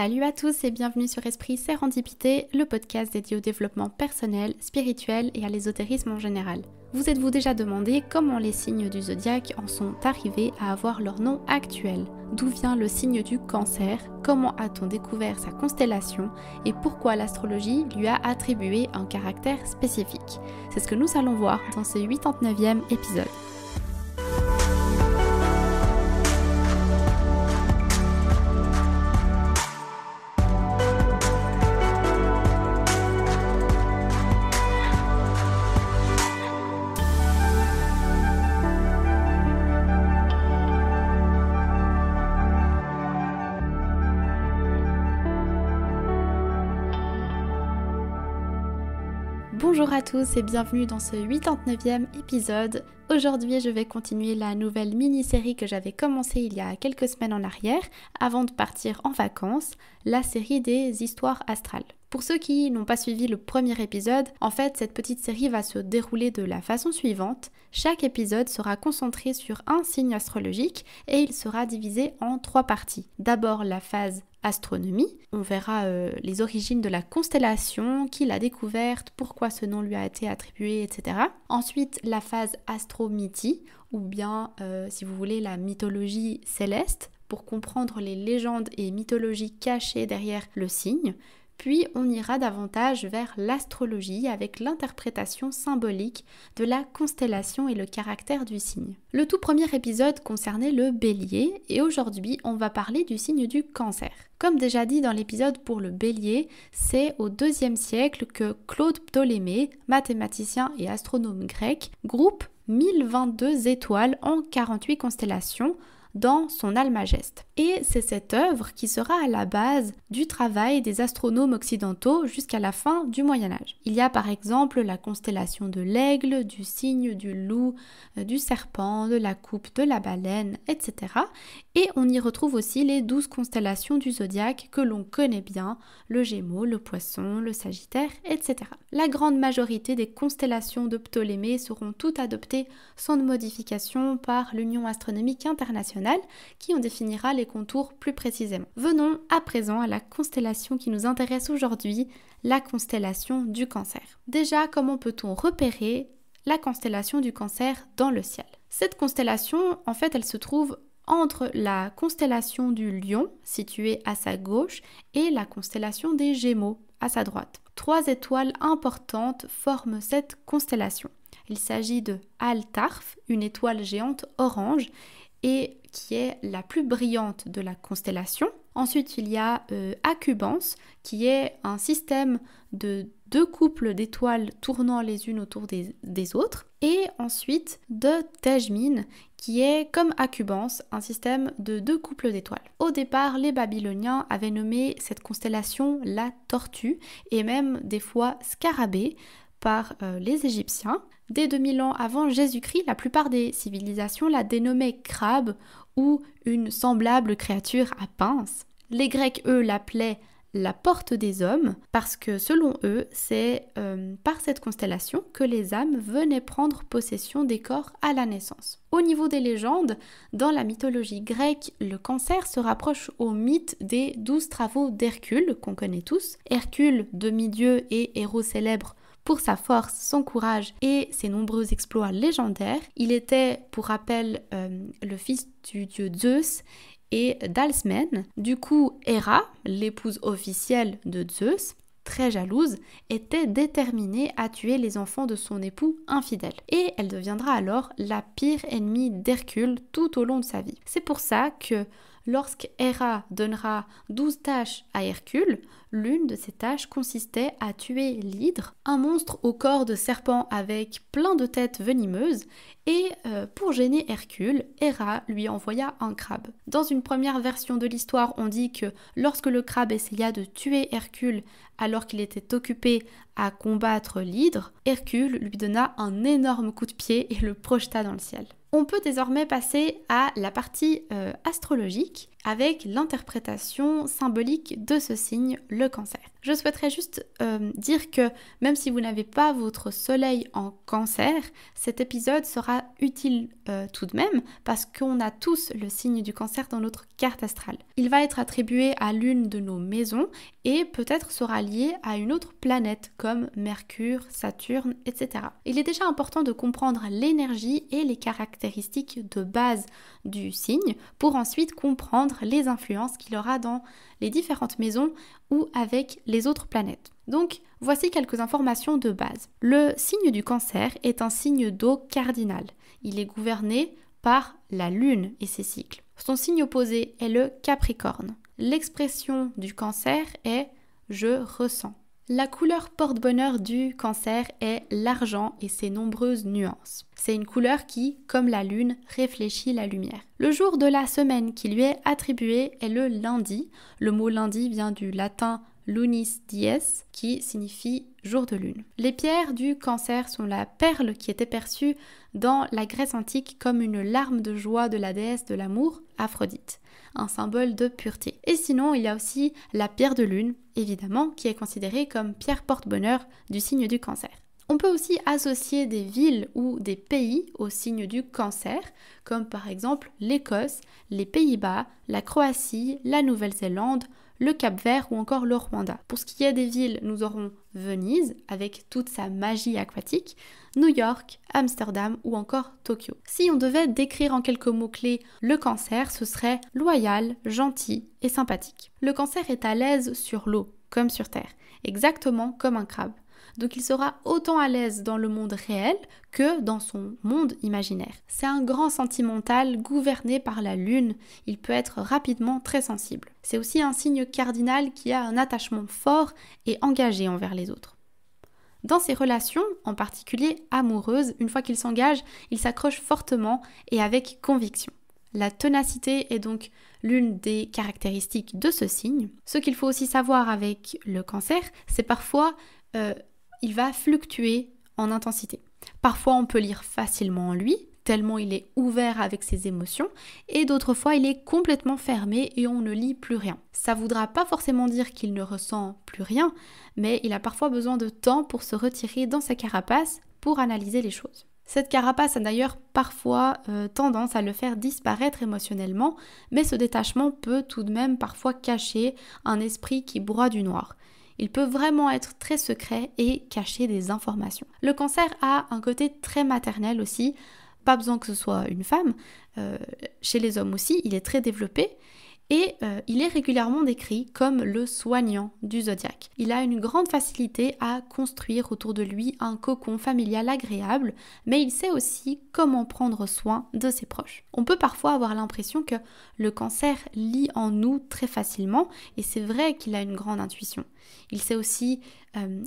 Salut à tous et bienvenue sur Esprit Sérendipité, le podcast dédié au développement personnel, spirituel et à l'ésotérisme en général. Vous êtes-vous déjà demandé comment les signes du zodiaque en sont arrivés à avoir leur nom actuel? D'où vient le signe du Cancer? Comment a-t-on découvert sa constellation? Et pourquoi l'astrologie lui a attribué un caractère spécifique? C'est ce que nous allons voir dans ce 89e épisode. Bonjour à tous et bienvenue dans ce 89e épisode. Aujourd'hui, je vais continuer la nouvelle mini-série que j'avais commencée il y a quelques semaines en arrière, avant de partir en vacances, la série des histoires astrales. Pour ceux qui n'ont pas suivi le premier épisode, en fait, cette petite série va se dérouler de la façon suivante. Chaque épisode sera concentré sur un signe astrologique et il sera divisé en 3 parties. D'abord la phase astronomie, on verra les origines de la constellation, qui l'a découverte, pourquoi ce nom lui a été attribué, etc. Ensuite la phase astromythie, ou bien si vous voulez la mythologie céleste, pour comprendre les légendes et mythologies cachées derrière le signe. Puis on ira davantage vers l'astrologie avec l'interprétation symbolique de la constellation et le caractère du signe. Le tout premier épisode concernait le Bélier et aujourd'hui on va parler du signe du Cancer. Comme déjà dit dans l'épisode pour le Bélier, c'est au IIe siècle que Claude Ptolémée, mathématicien et astronome grec, groupe 1022 étoiles en 48 constellations dans son Almageste. Et c'est cette œuvre qui sera à la base du travail des astronomes occidentaux jusqu'à la fin du Moyen-Âge. Il y a par exemple la constellation de l'aigle, du cygne, du loup, du serpent, de la coupe, de la baleine, etc. Et on y retrouve aussi les 12 constellations du zodiaque que l'on connaît bien, le Gémeaux, le Poisson, le Sagittaire, etc. La grande majorité des constellations de Ptolémée seront toutes adoptées sans modification par l'Union astronomique internationale qui en définira les contours plus précisément. Venons à présent à la constellation qui nous intéresse aujourd'hui, la constellation du Cancer. Déjà, comment peut-on repérer la constellation du Cancer dans le ciel? Cette constellation, en fait, elle se trouve entre la constellation du Lion, située à sa gauche, et la constellation des Gémeaux, à sa droite. 3 étoiles importantes forment cette constellation. Il s'agit de Altarf, une étoile géante orange, et qui est la plus brillante de la constellation. Ensuite, il y a Accubans, qui est un système de 2 couples d'étoiles tournant les unes autour des autres. Et ensuite, de Tejmin, qui est, comme Accubans, un système de 2 couples d'étoiles. Au départ, les Babyloniens avaient nommé cette constellation la Tortue, et même des fois Scarabée, par les Égyptiens. Dès 2000 ans avant Jésus-Christ, la plupart des civilisations la dénommaient crabe ou une semblable créature à pince. Les Grecs, eux, l'appelaient la porte des hommes parce que selon eux, c'est par cette constellation que les âmes venaient prendre possession des corps à la naissance. Au niveau des légendes, dans la mythologie grecque, le Cancer se rapproche au mythe des 12 travaux d'Hercule qu'on connaît tous. Hercule, demi-dieu et héros célèbre pour sa force, son courage et ses nombreux exploits légendaires. Il était, pour rappel, le fils du dieu Zeus et d'Alcmène. Du coup, Héra, l'épouse officielle de Zeus, très jalouse, était déterminée à tuer les enfants de son époux infidèle. Et elle deviendra alors la pire ennemie d'Hercule tout au long de sa vie. C'est pour ça que lorsqu'Héra donnera 12 tâches à Hercule, l'une de ces tâches consistait à tuer l'hydre, un monstre au corps de serpent avec plein de têtes venimeuses, et pour gêner Hercule, Héra lui envoya un crabe. Dans une première version de l'histoire, on dit que lorsque le crabe essaya de tuer Hercule alors qu'il était occupé à combattre l'hydre, Hercule lui donna un énorme coup de pied et le projeta dans le ciel. On peut désormais passer à la partie astrologique. avec l'interprétation symbolique de ce signe, le Cancer. Je souhaiterais juste dire que même si vous n'avez pas votre soleil en Cancer, cet épisode sera utile tout de même parce qu'on a tous le signe du Cancer dans notre carte astrale. Il va être attribué à l'une de nos maisons et peut-être sera lié à une autre planète comme Mercure, Saturne, etc. Il est déjà important de comprendre l'énergie et les caractéristiques de base du signe pour ensuite comprendre les influences qu'il aura dans les différentes maisons ou avec les autres planètes. Donc, voici quelques informations de base. Le signe du Cancer est un signe d'eau cardinal. Il est gouverné par la Lune et ses cycles. Son signe opposé est le Capricorne. L'expression du Cancer est « je ressens ». La couleur porte-bonheur du Cancer est l'argent et ses nombreuses nuances. C'est une couleur qui, comme la lune, réfléchit la lumière. Le jour de la semaine qui lui est attribué est le lundi. Le mot lundi vient du latin lunis dies, qui signifie jour de lune. Les pierres du Cancer sont la perle qui était perçue dans la Grèce antique comme une larme de joie de la déesse de l'amour, Aphrodite, un symbole de pureté. Et sinon, il y a aussi la pierre de lune, évidemment, qui est considérée comme pierre porte-bonheur du signe du Cancer. On peut aussi associer des villes ou des pays au signe du Cancer, comme par exemple l'Écosse, les Pays-Bas, la Croatie, la Nouvelle-Zélande, le Cap-Vert ou encore le Rwanda. Pour ce qui est des villes, nous aurons Venise avec toute sa magie aquatique, New York, Amsterdam ou encore Tokyo. Si on devait décrire en quelques mots-clés le Cancer, ce serait loyal, gentil et sympathique. Le Cancer est à l'aise sur l'eau, comme sur Terre, exactement comme un crabe. Donc il sera autant à l'aise dans le monde réel que dans son monde imaginaire. C'est un grand sentimental gouverné par la lune, il peut être rapidement très sensible. C'est aussi un signe cardinal qui a un attachement fort et engagé envers les autres. Dans ses relations, en particulier amoureuses, une fois qu'il s'engage, il s'accroche fortement et avec conviction. La ténacité est donc l'une des caractéristiques de ce signe. Ce qu'il faut aussi savoir avec le Cancer, c'est parfois il va fluctuer en intensité. Parfois, on peut lire facilement en lui, tellement il est ouvert avec ses émotions, et d'autres fois, il est complètement fermé et on ne lit plus rien. Ça ne voudra pas forcément dire qu'il ne ressent plus rien, mais il a parfois besoin de temps pour se retirer dans sa carapace pour analyser les choses. Cette carapace a d'ailleurs parfois tendance à le faire disparaître émotionnellement, mais ce détachement peut tout de même parfois cacher un esprit qui broie du noir. Il peut vraiment être très secret et cacher des informations. Le Cancer a un côté très maternel aussi, pas besoin que ce soit une femme. Chez les hommes aussi, il est très développé et il est régulièrement décrit comme le soignant du zodiaque. Il a une grande facilité à construire autour de lui un cocon familial agréable, mais il sait aussi comment prendre soin de ses proches. On peut parfois avoir l'impression que le Cancer lit en nous très facilement et c'est vrai qu'il a une grande intuition. Il sait aussi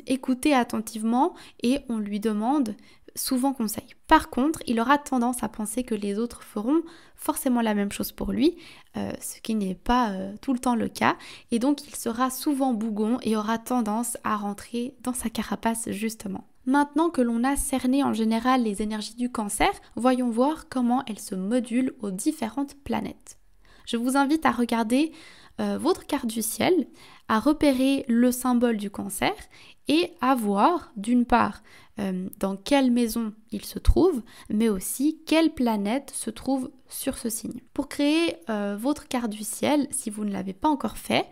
écouter attentivement et on lui demande souvent conseil. Par contre, il aura tendance à penser que les autres feront forcément la même chose pour lui, ce qui n'est pas tout le temps le cas, et donc il sera souvent bougon et aura tendance à rentrer dans sa carapace justement. Maintenant que l'on a cerné en général les énergies du Cancer, voyons voir comment elles se modulent aux différentes planètes. Je vous invite à regarder votre carte du ciel, à repérer le symbole du Cancer et à voir d'une part dans quelle maison il se trouve, mais aussi quelle planète se trouve sur ce signe. Pour créer votre carte du ciel, si vous ne l'avez pas encore fait,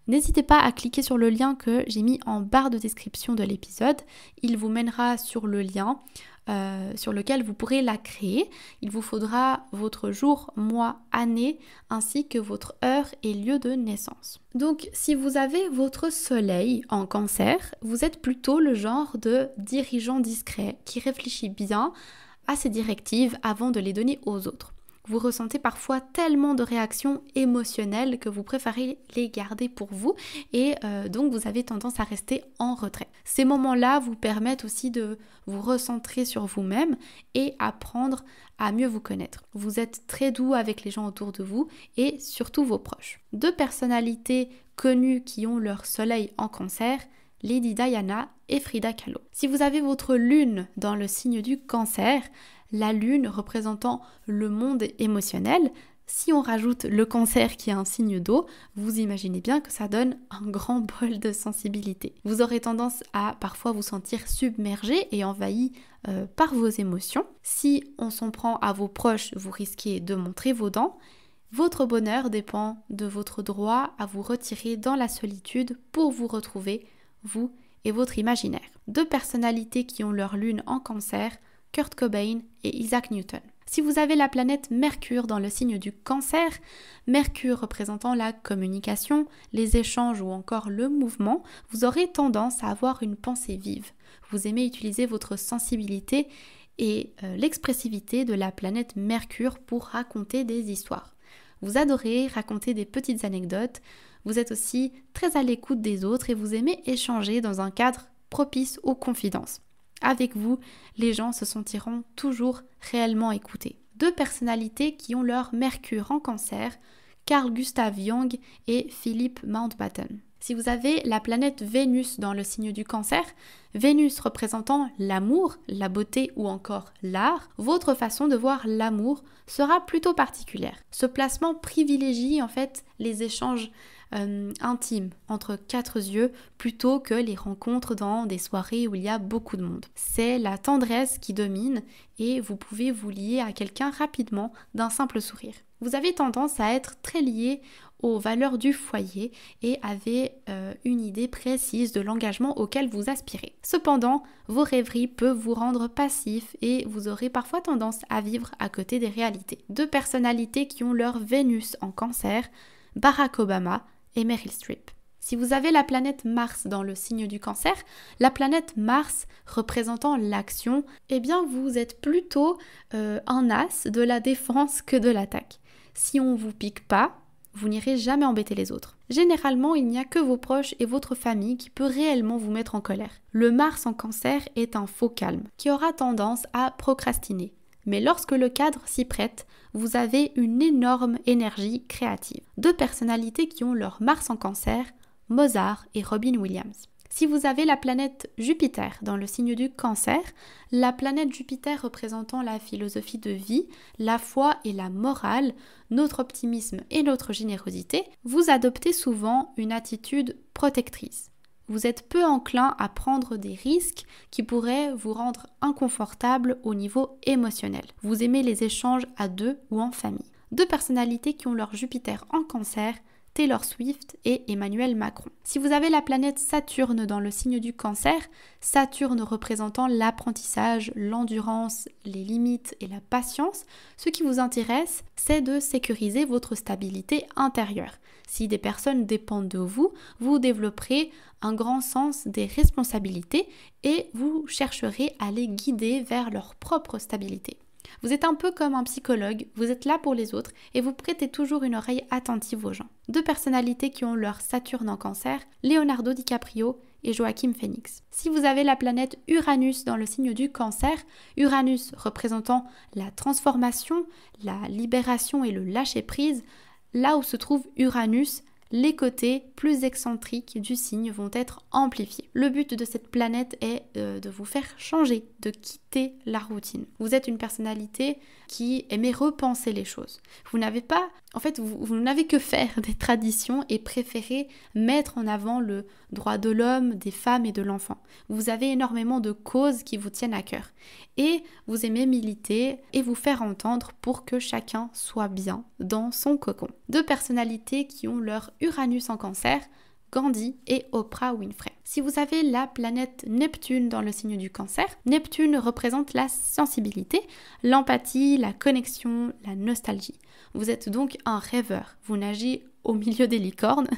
n'hésitez pas à cliquer sur le lien que j'ai mis en barre de description de l'épisode. Il vous mènera sur le lien sur lequel vous pourrez la créer. Il vous faudra votre jour, mois, année, ainsi que votre heure et lieu de naissance. Donc, si vous avez votre soleil en Cancer, vous êtes plutôt le genre de dirigeant discret qui réfléchit bien à ses directives avant de les donner aux autres. Vous ressentez parfois tellement de réactions émotionnelles que vous préférez les garder pour vous et donc vous avez tendance à rester en retrait. Ces moments-là vous permettent aussi de vous recentrer sur vous-même et apprendre à mieux vous connaître. Vous êtes très doux avec les gens autour de vous et surtout vos proches. Deux personnalités connues qui ont leur soleil en Cancer, Lady Diana et Frida Kahlo. Si vous avez votre lune dans le signe du Cancer, la lune représentant le monde émotionnel, Si on rajoute le Cancer qui est un signe d'eau, vous imaginez bien que ça donne un grand bol de sensibilité. Vous aurez tendance à parfois vous sentir submergé et envahi par vos émotions. Si on s'en prend à vos proches, vous risquez de montrer vos dents. Votre bonheur dépend de votre droit à vous retirer dans la solitude pour vous retrouver, vous et votre imaginaire. 2 personnalités qui ont leur lune en Cancer, Kurt Cobain et Isaac Newton. Si vous avez la planète Mercure dans le signe du Cancer, Mercure représentant la communication, les échanges ou encore le mouvement, vous aurez tendance à avoir une pensée vive. Vous aimez utiliser votre sensibilité et l'expressivité de la planète Mercure pour raconter des histoires. Vous adorez raconter des petites anecdotes, vous êtes aussi très à l'écoute des autres et vous aimez échanger dans un cadre propice aux confidences. Avec vous, les gens se sentiront toujours réellement écoutés. 2 personnalités qui ont leur Mercure en Cancer, Carl Gustav Jung et Philip Mountbatten. Si vous avez la planète Vénus dans le signe du Cancer, Vénus représentant l'amour, la beauté ou encore l'art, votre façon de voir l'amour sera plutôt particulière. Ce placement privilégie en fait les échanges intimes entre 4 yeux plutôt que les rencontres dans des soirées où il y a beaucoup de monde. C'est la tendresse qui domine et vous pouvez vous lier à quelqu'un rapidement d'un simple sourire. Vous avez tendance à être très lié aux valeurs du foyer et avez une idée précise de l'engagement auquel vous aspirez. Cependant, vos rêveries peuvent vous rendre passif et vous aurez parfois tendance à vivre à côté des réalités. 2 personnalités qui ont leur Vénus en Cancer, Barack Obama et Meryl Streep. Si vous avez la planète Mars dans le signe du Cancer, la planète Mars représentant l'action, eh bien vous êtes plutôt un as de la défense que de l'attaque. Si on ne vous pique pas, vous n'irez jamais embêter les autres. Généralement, il n'y a que vos proches et votre famille qui peut réellement vous mettre en colère. Le Mars en Cancer est un faux calme qui aura tendance à procrastiner. Mais lorsque le cadre s'y prête, vous avez une énorme énergie créative. 2 personnalités qui ont leur Mars en Cancer, Mozart et Robin Williams. Si vous avez la planète Jupiter dans le signe du Cancer, la planète Jupiter représentant la philosophie de vie, la foi et la morale, notre optimisme et notre générosité, vous adoptez souvent une attitude protectrice. Vous êtes peu enclin à prendre des risques qui pourraient vous rendre inconfortable au niveau émotionnel. Vous aimez les échanges à 2 ou en famille. 2 personnalités qui ont leur Jupiter en Cancer, Taylor Swift et Emmanuel Macron. Si vous avez la planète Saturne dans le signe du Cancer, Saturne représentant l'apprentissage, l'endurance, les limites et la patience, ce qui vous intéresse, c'est de sécuriser votre stabilité intérieure. Si des personnes dépendent de vous, vous développerez un grand sens des responsabilités et vous chercherez à les guider vers leur propre stabilité. Vous êtes un peu comme un psychologue, vous êtes là pour les autres et vous prêtez toujours une oreille attentive aux gens. 2 personnalités qui ont leur Saturne en Cancer, Leonardo DiCaprio et Joaquin Phoenix. Si vous avez la planète Uranus dans le signe du Cancer, Uranus représentant la transformation, la libération et le lâcher-prise, là où se trouve Uranus, les côtés plus excentriques du signe vont être amplifiés. Le but de cette planète est de vous faire changer, de quitter la routine. Vous êtes une personnalité qui aimait repenser les choses. Vous n'avez pas, en fait, vous n'avez que faire des traditions et préférez mettre en avant le droit de l'homme, des femmes et de l'enfant. Vous avez énormément de causes qui vous tiennent à cœur. Et vous aimez militer et vous faire entendre pour que chacun soit bien dans son cocon. 2 personnalités qui ont leur Uranus en Cancer, Gandhi et Oprah Winfrey. Si vous avez la planète Neptune dans le signe du Cancer, Neptune représente la sensibilité, l'empathie, la connexion, la nostalgie. Vous êtes donc un rêveur, vous nagez au milieu des licornes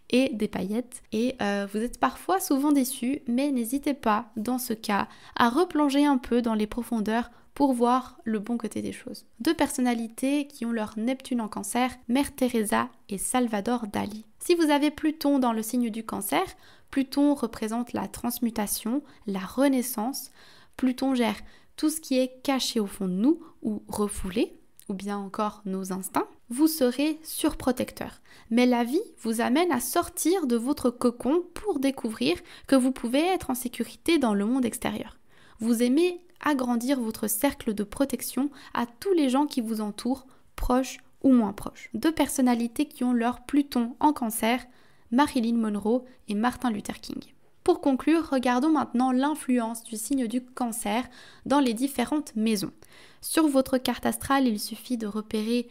et des paillettes et vous êtes parfois souvent déçu, mais n'hésitez pas dans ce cas à replonger un peu dans les profondeurs pour voir le bon côté des choses. 2 personnalités qui ont leur Neptune en Cancer, Mère Teresa et Salvador Dali. Si vous avez Pluton dans le signe du Cancer, Pluton représente la transmutation, la renaissance. Pluton gère tout ce qui est caché au fond de nous ou refoulé, ou bien encore nos instincts. Vous serez surprotecteur. Mais la vie vous amène à sortir de votre cocon pour découvrir que vous pouvez être en sécurité dans le monde extérieur. Vous aimez agrandir votre cercle de protection à tous les gens qui vous entourent, proches ou moins proche. 2 personnalités qui ont leur Pluton en Cancer, Marilyn Monroe et Martin Luther King. Pour conclure, regardons maintenant l'influence du signe du Cancer dans les différentes maisons. Sur votre carte astrale, il suffit de repérer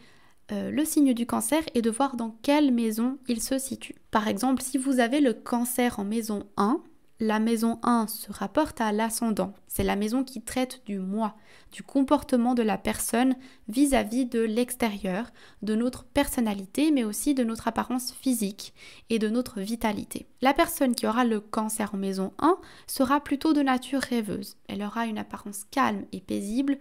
le signe du Cancer et de voir dans quelle maison il se situe. Par exemple, si vous avez le Cancer en maison 1, la maison 1 se rapporte à l'ascendant. C'est la maison qui traite du moi, du comportement de la personne vis-à-vis de l'extérieur, de notre personnalité, mais aussi de notre apparence physique et de notre vitalité. La personne qui aura le Cancer en maison 1 sera plutôt de nature rêveuse. Elle aura une apparence calme et paisible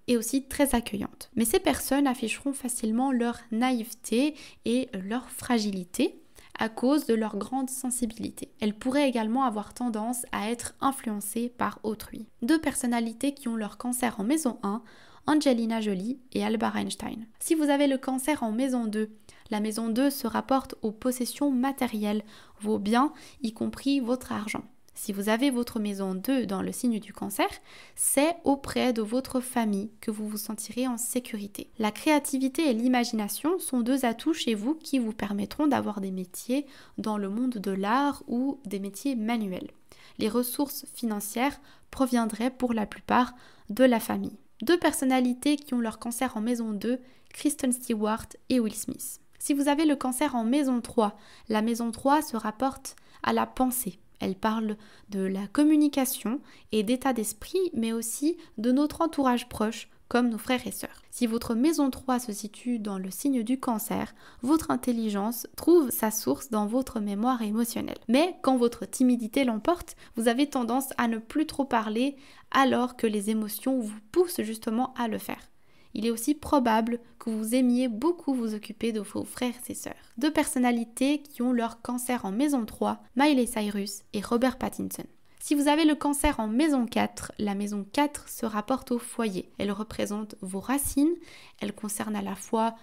et aussi très accueillante. Mais ces personnes afficheront facilement leur naïveté et leur fragilité à cause de leur grande sensibilité. Elles pourraient également avoir tendance à être influencées par autrui. 2 personnalités qui ont leur Cancer en maison 1, Angelina Jolie et Albert Einstein. Si vous avez le Cancer en maison 2, la maison 2 se rapporte aux possessions matérielles, vos biens, y compris votre argent. Si vous avez votre maison 2 dans le signe du Cancer, c'est auprès de votre famille que vous vous sentirez en sécurité. La créativité et l'imagination sont 2 atouts chez vous qui vous permettront d'avoir des métiers dans le monde de l'art ou des métiers manuels. Les ressources financières proviendraient pour la plupart de la famille. 2 personnalités qui ont leur Cancer en maison 2, Kristen Stewart et Will Smith. Si vous avez le Cancer en maison 3, la maison 3 se rapporte à la pensée. Elle parle de la communication et d'état d'esprit, mais aussi de notre entourage proche, comme nos frères et sœurs. Si votre maison 3 se situe dans le signe du Cancer, votre intelligence trouve sa source dans votre mémoire émotionnelle. Mais quand votre timidité l'emporte, vous avez tendance à ne plus trop parler alors que les émotions vous poussent justement à le faire. Il est aussi probable que vous aimiez beaucoup vous occuper de vos frères et sœurs. 2 personnalités qui ont leur Cancer en maison 3, Miley Cyrus et Robert Pattinson. Si vous avez le Cancer en maison 4, la maison 4 se rapporte au foyer. Elle représente vos racines, elle concerne à la fois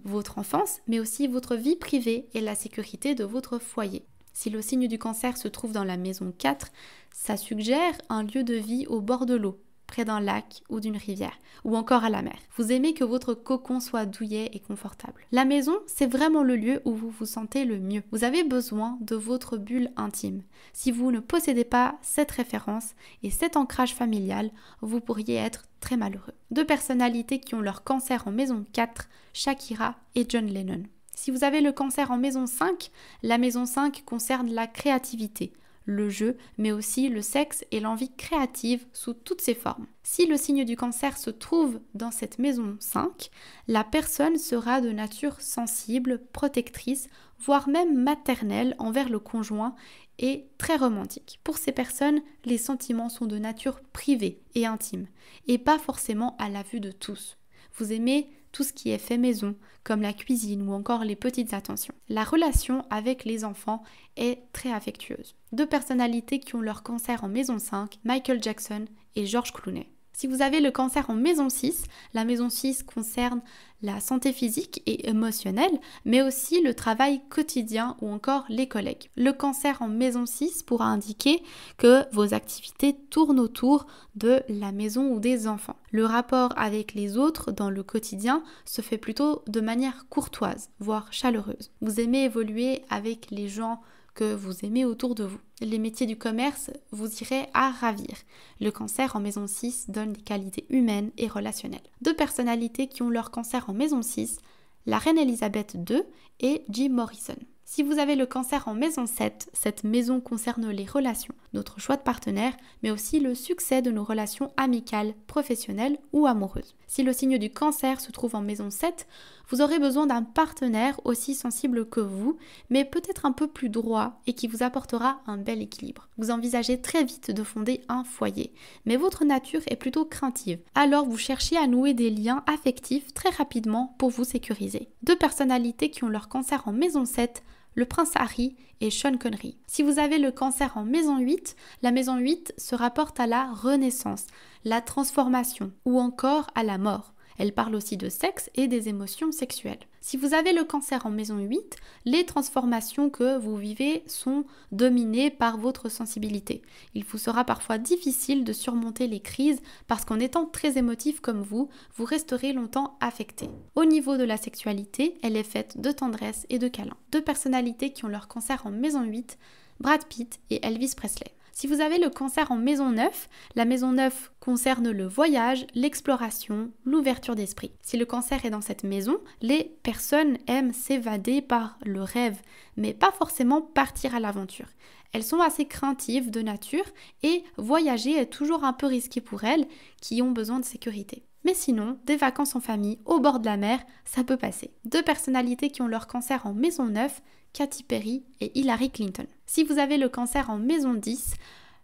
votre enfance, mais aussi votre vie privée et la sécurité de votre foyer. Si le signe du Cancer se trouve dans la maison 4, ça suggère un lieu de vie au bord de l'eau, près d'un lac ou d'une rivière, ou encore à la mer. Vous aimez que votre cocon soit douillet et confortable. La maison, c'est vraiment le lieu où vous vous sentez le mieux. Vous avez besoin de votre bulle intime. Si vous ne possédez pas cette référence et cet ancrage familial, vous pourriez être très malheureux. 2 personnalités qui ont leur Cancer en maison 4, Shakira et John Lennon. Si vous avez le Cancer en maison 5, la maison 5 concerne la créativité, le jeu, mais aussi le sexe et l'envie créative sous toutes ses formes. Si le signe du Cancer se trouve dans cette maison 5, la personne sera de nature sensible, protectrice, voire même maternelle envers le conjoint et très romantique. Pour ces personnes, les sentiments sont de nature privée et intime, et pas forcément à la vue de tous. Vous aimez tout ce qui est fait maison, comme la cuisine ou encore les petites attentions. La relation avec les enfants est très affectueuse. 2 personnalités qui ont leur Cancer en maison 5, Michael Jackson et George Clooney. Si vous avez le Cancer en maison 6, la maison 6 concerne la santé physique et émotionnelle, mais aussi le travail quotidien ou encore les collègues. Le Cancer en maison 6 pourra indiquer que vos activités tournent autour de la maison ou des enfants. Le rapport avec les autres dans le quotidien se fait plutôt de manière courtoise, voire chaleureuse. Vous aimez évoluer avec les gens que vous aimez autour de vous. Les métiers du commerce vous iraient à ravir. Le Cancer en maison 6 donne des qualités humaines et relationnelles. 2 personnalités qui ont leur Cancer en maison 6, la reine Elisabeth II et Jim Morrison. Si vous avez le Cancer en maison 7, cette maison concerne les relations, notre choix de partenaire, mais aussi le succès de nos relations amicales, professionnelles ou amoureuses. Si le signe du Cancer se trouve en maison 7, vous aurez besoin d'un partenaire aussi sensible que vous, mais peut-être un peu plus droit et qui vous apportera un bel équilibre. Vous envisagez très vite de fonder un foyer, mais votre nature est plutôt craintive. Alors vous cherchez à nouer des liens affectifs très rapidement pour vous sécuriser. 2 personnalités qui ont leur Cancer en maison 7, le prince Harry et Sean Connery. Si vous avez le Cancer en maison 8, la maison 8 se rapporte à la renaissance, la transformation ou encore à la mort. Elle parle aussi de sexe et des émotions sexuelles. Si vous avez le cancer en maison 8, les transformations que vous vivez sont dominées par votre sensibilité. Il vous sera parfois difficile de surmonter les crises parce qu'en étant très émotif comme vous resterez longtemps affecté. Au niveau de la sexualité, elle est faite de tendresse et de câlins. Deux personnalités qui ont leur cancer en maison 8, Brad Pitt et Elvis Presley. Si vous avez le cancer en maison 9, la maison 9 concerne le voyage, l'exploration, l'ouverture d'esprit. Si le cancer est dans cette maison, les personnes aiment s'évader par le rêve, mais pas forcément partir à l'aventure. Elles sont assez craintives de nature et voyager est toujours un peu risqué pour elles qui ont besoin de sécurité. Mais sinon, des vacances en famille au bord de la mer, ça peut passer. Deux personnalités qui ont leur cancer en maison 9, Katy Perry et Hillary Clinton. Si vous avez le cancer en maison 10,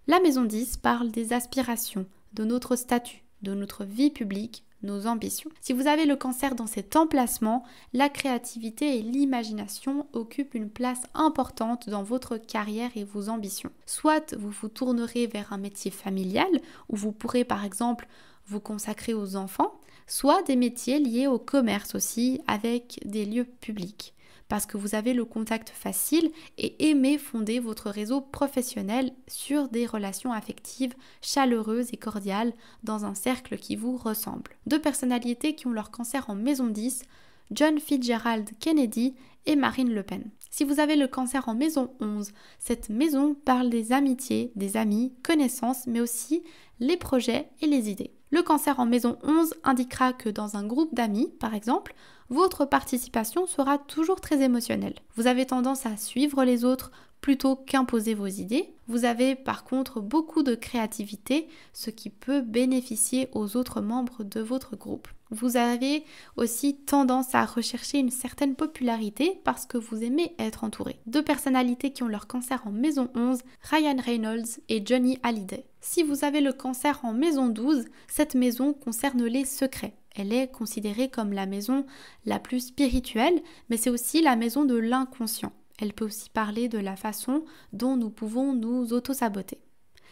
la maison 10 parle des aspirations, de notre statut, de notre vie publique, nos ambitions. Si vous avez le cancer dans cet emplacement, la créativité et l'imagination occupent une place importante dans votre carrière et vos ambitions. Soit vous vous tournerez vers un métier familial, où vous pourrez par exemple vous consacrer aux enfants, soit des métiers liés au commerce aussi, avec des lieux publics. Parce que vous avez le contact facile et aimez fonder votre réseau professionnel sur des relations affectives chaleureuses et cordiales dans un cercle qui vous ressemble. Deux personnalités qui ont leur cancer en maison 10, John Fitzgerald Kennedy et Marine Le Pen. Si vous avez le cancer en maison 11, cette maison parle des amitiés, des amis, connaissances, mais aussi les projets et les idées. Le cancer en maison 11 indiquera que dans un groupe d'amis, par exemple, votre participation sera toujours très émotionnelle. Vous avez tendance à suivre les autres plutôt qu'imposer vos idées. Vous avez par contre beaucoup de créativité, ce qui peut bénéficier aux autres membres de votre groupe. Vous avez aussi tendance à rechercher une certaine popularité parce que vous aimez être entouré. Deux personnalités qui ont leur cancer en maison 11, Ryan Reynolds et Johnny Hallyday. Si vous avez le cancer en maison 12, cette maison concerne les secrets. Elle est considérée comme la maison la plus spirituelle, mais c'est aussi la maison de l'inconscient. Elle peut aussi parler de la façon dont nous pouvons nous auto-saboter.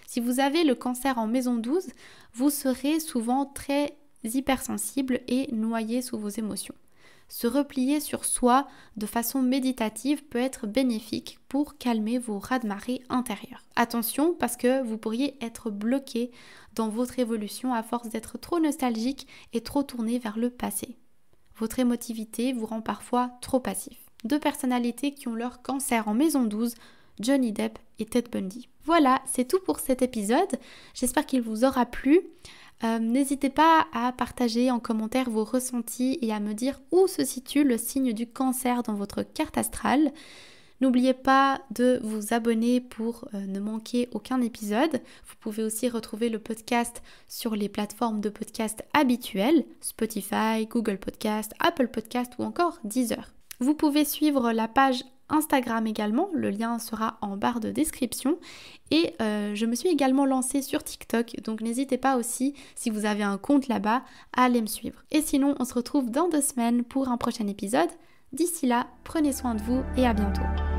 Si vous avez le cancer en maison 12, vous serez souvent très hypersensible et noyé sous vos émotions. Se replier sur soi de façon méditative peut être bénéfique pour calmer vos raz-de-marée intérieurs. Attention parce que vous pourriez être bloqué dans votre évolution à force d'être trop nostalgique et trop tourné vers le passé. Votre émotivité vous rend parfois trop passif. Deux personnalités qui ont leur cancer en maison 12, Johnny Depp et Ted Bundy. Voilà, c'est tout pour cet épisode. J'espère qu'il vous aura plu. N'hésitez pas à partager en commentaire vos ressentis et à me dire où se situe le signe du cancer dans votre carte astrale. N'oubliez pas de vous abonner pour ne manquer aucun épisode. Vous pouvez aussi retrouver le podcast sur les plateformes de podcast habituelles, Spotify, Google Podcast, Apple Podcast ou encore Deezer. Vous pouvez suivre la page Instagram également, le lien sera en barre de description et je me suis également lancée sur TikTok, donc n'hésitez pas aussi, si vous avez un compte là-bas, à aller me suivre. Et sinon, on se retrouve dans 2 semaines pour un prochain épisode. D'ici là, prenez soin de vous et à bientôt.